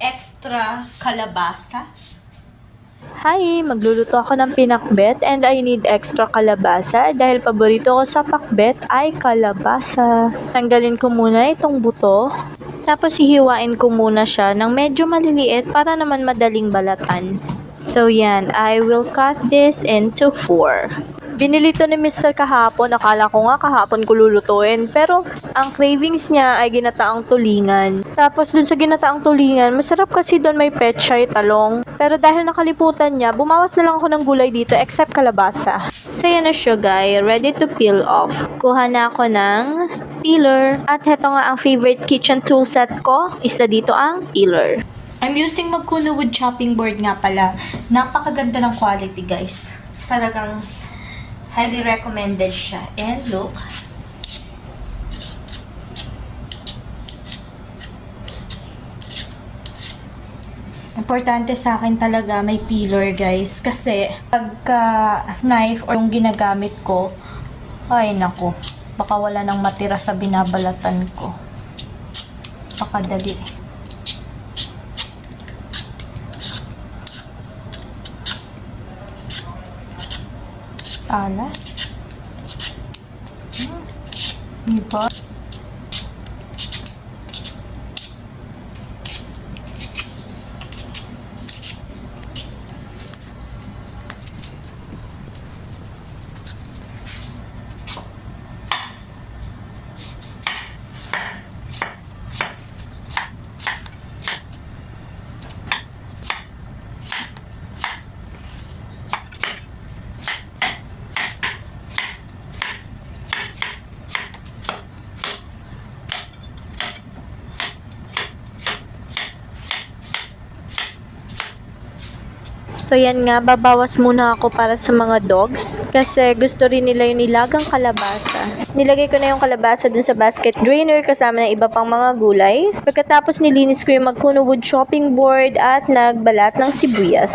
extra kalabasa. Hi! Magluluto ako ng pinakbet and I need extra kalabasa dahil paborito ko sa pakbet ay kalabasa. Tanggalin ko muna itong buto, tapos hihiwain ko muna siya ng medyo maliliit para naman madaling balatan. So yan, I will cut this into 4. Binili to ni Mr. kahapon, akala ko nga kahapon ko lulutuin, pero ang cravings niya ay ginataang tulingan. Tapos dun sa ginataang tulingan, masarap kasi doon may pechay, talong. Pero dahil nakaliputan niya, bumawas na lang ako ng gulay dito except kalabasa. So yan na siya guys, ready to peel off. Kuha na ako ng peeler. At heto nga ang favorite kitchen tool set ko, isa dito ang peeler. I'm using Magkuno wood chopping board nga pala. Napakaganda ng quality guys. Talagang highly recommended siya. And look. Importante sa akin talaga may peeler guys. Kasi pagka knife or yung ginagamit ko, ay naku, baka wala nang matira sa binabalatan ko. Pakadali. Alas. Diba? So yan nga, babawas muna ako para sa mga dogs kasi gusto rin nila yung nilagang kalabasa. Nilagay ko na yung kalabasa dun sa basket drainer kasama ng iba pang mga gulay. Pagkatapos nilinis ko yung Magkuno wood chopping board at nagbalat ng sibuyas.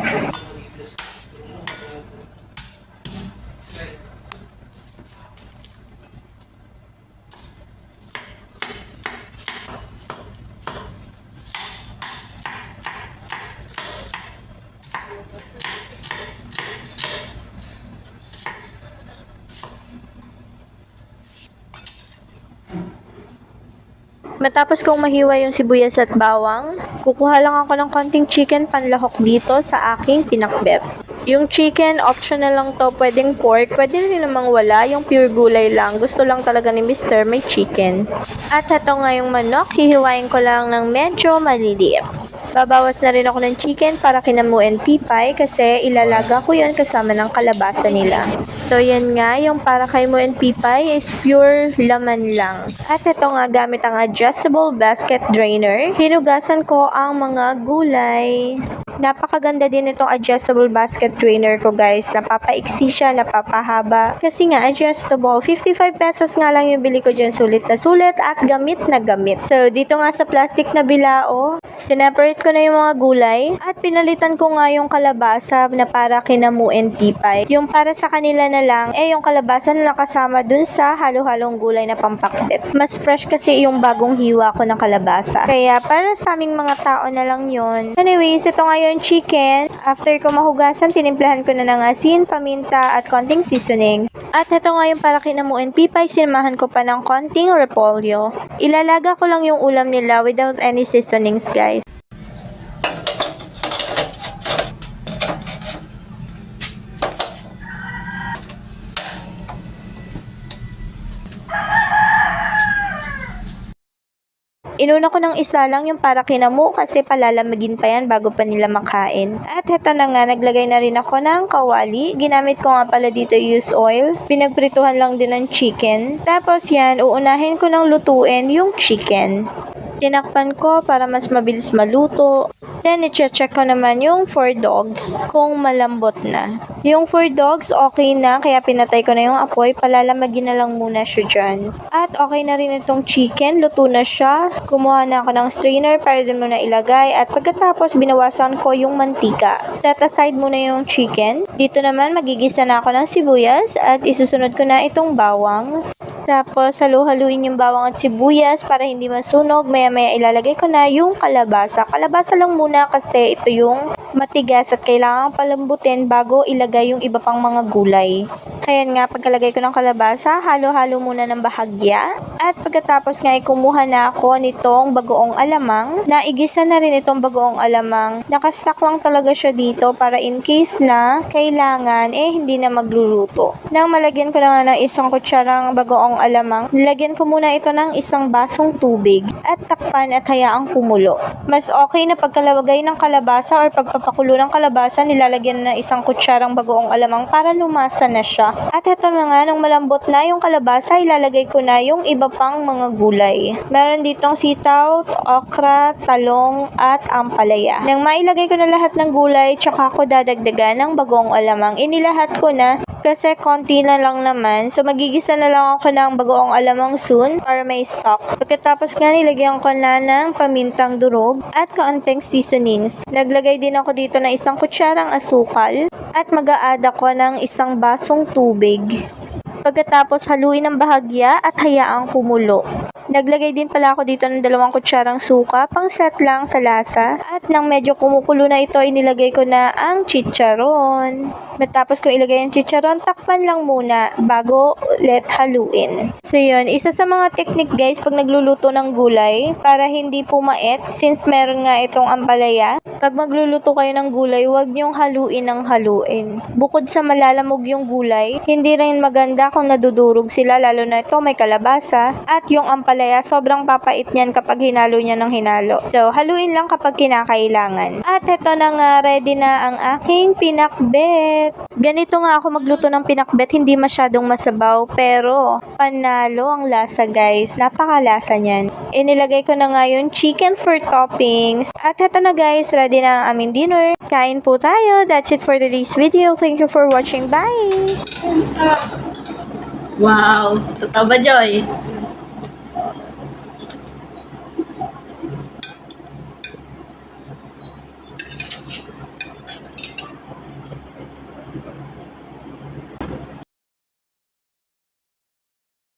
Matapos kong mahiwa yung sibuyas at bawang, kukuha lang ako ng konting chicken panlahok dito sa aking pinakbet. Yung chicken, optional lang to, pwedeng pork, pwede rin namang wala, yung pure gulay lang. Gusto lang talaga ni Mr. may chicken. At ito nga yung manok, hihiwain ko lang ng medyo maliliit. Babawas na rin ako ng chicken para kinamu and pipay kasi ilalaga ko yun kasama ng kalabasa nila. So yan nga, yung para kay Mu and pipay is pure laman lang. At ito nga, gamit ang adjustable basket drainer, hinugasan ko ang mga gulay. Napakaganda din itong adjustable basket drainer ko guys. Napapaiksi siya, napapahaba. Kasi nga adjustable, 55 pesos nga lang yung bili ko dyan, sulit na sulit at gamit na gamit. So dito nga sa plastic na bilao, sineparate ko na yung mga gulay at pinalitan ko nga yung kalabasa na para kina Mu and pipay. Yung para sa kanila na lang, yung kalabasa na nakasama dun sa halo-halong gulay na pampakbet. Mas fresh kasi yung bagong hiwa ko ng kalabasa. Kaya para sa aming mga tao na lang yun. Anyways, ito nga yung chicken. After ko mahugasan, tinimplahan ko na ng asin, paminta at konting seasoning. At ito nga yung para kina Mu and pipay, sinamahan ko pa ng konting repolyo. Ilalaga ko lang yung ulam nila without any seasonings guys. Inuna ko ng isa lang yung para kina Mu kasi palalamagin pa yan bago pa nila makain. At heto na nga, naglagay na rin ako ng kawali. Ginamit ko nga pala dito use oil. Pinagprituhan lang din ng chicken. Tapos yan, uunahin ko ng lutuin yung chicken. Tinakpan ko para mas mabilis maluto. Then, i-check ko naman yung 4 dogs kung malambot na. Yung 4 dogs, okay na, kaya pinatay ko na yung apoy. Palalamagin na lang muna siya dyan. At okay na rin itong chicken, luto na siya. Kumuha na ako ng strainer para din muna ilagay. At pagkatapos, binawasan ko yung mantika. Set aside muna yung chicken. Dito naman, magigisa na ako ng sibuyas. At isusunod ko na itong bawang. Tapos, halu-haluin yung bawang at sibuyas para hindi masunog. Maya-maya ilalagay ko na yung kalabasa. Kalabasa lang muna kasi ito yung matigas at kailangan palambutin bago ilagay yung iba pang mga gulay. Ayan nga, pagkalagay ko ng kalabasa, halo-halo muna ng bahagya. At pagkatapos nga, kumuha na ako nitong bagoong alamang. Naigisa na rin itong bagoong alamang. Nakastack lang talaga siya dito para in case na kailangan, hindi na magluluto. Nang malagyan ko na nga ng isang kutsarang bagoong alamang, nilagyan ko muna ito ng isang basong tubig at takpan at hayaang kumulo. Mas okay na pagkalagay ng kalabasa or pagpapakulo ng kalabasa, nilalagyan na ng isang kutsarang bagoong alamang para lumasa na siya. At ito na nga, nung malambot na yung kalabasa, ilalagay ko na yung iba pang mga gulay. Meron ditong sitaw, okra, talong, at ampalaya. Nang mailagay ko na lahat ng gulay, tsaka ko dadagdagan ng bagoong alamang. Inilahat ko na kasi konti na lang naman. So, magigisa na lang ako ng bagoong alamang soon para may stocks. Pagkatapos nga, nilagyan ko na ng pamintang durog at kaunting seasonings. Naglagay din ako dito ng isang kutsarang asukal at mag-a-add ako ng isang basong tubig. Pagkatapos, haluin ng bahagya at hayaang kumulo. Naglagay din pala ako dito ng 2 kutsarang suka, pang set lang sa lasa. At nang medyo kumukulo na ito, inilagay ko na ang chicharon. Matapos ko ilagay ang chicharon, takpan lang muna bago ulit haluin. So yun, isa sa mga technique guys pag nagluluto ng gulay para hindi pumait, since meron nga itong ampalaya, pag magluluto kayo ng gulay, huwag niyong haluin ng haluin. Bukod sa malalamog yung gulay, hindi rin maganda kung nadudurog sila, lalo na ito may kalabasa at yung ampalaya, sobrang papait niyan kapag hinalo niya ng hinalo. So, haluin lang kapag kinakailangan. At ito na nga, ready na ang aking pinakbet. Ganito nga ako magluto ng pinakbet, hindi masyadong masabaw, pero panalo ang lasa guys. Napakalasa niyan. Inilagay ko na nga yung chicken for toppings. At ito na guys, ready na ang aming dinner. Kain po tayo. That's it for today's video. Thank you for watching. Bye! Wow! Totoo ba, Joy?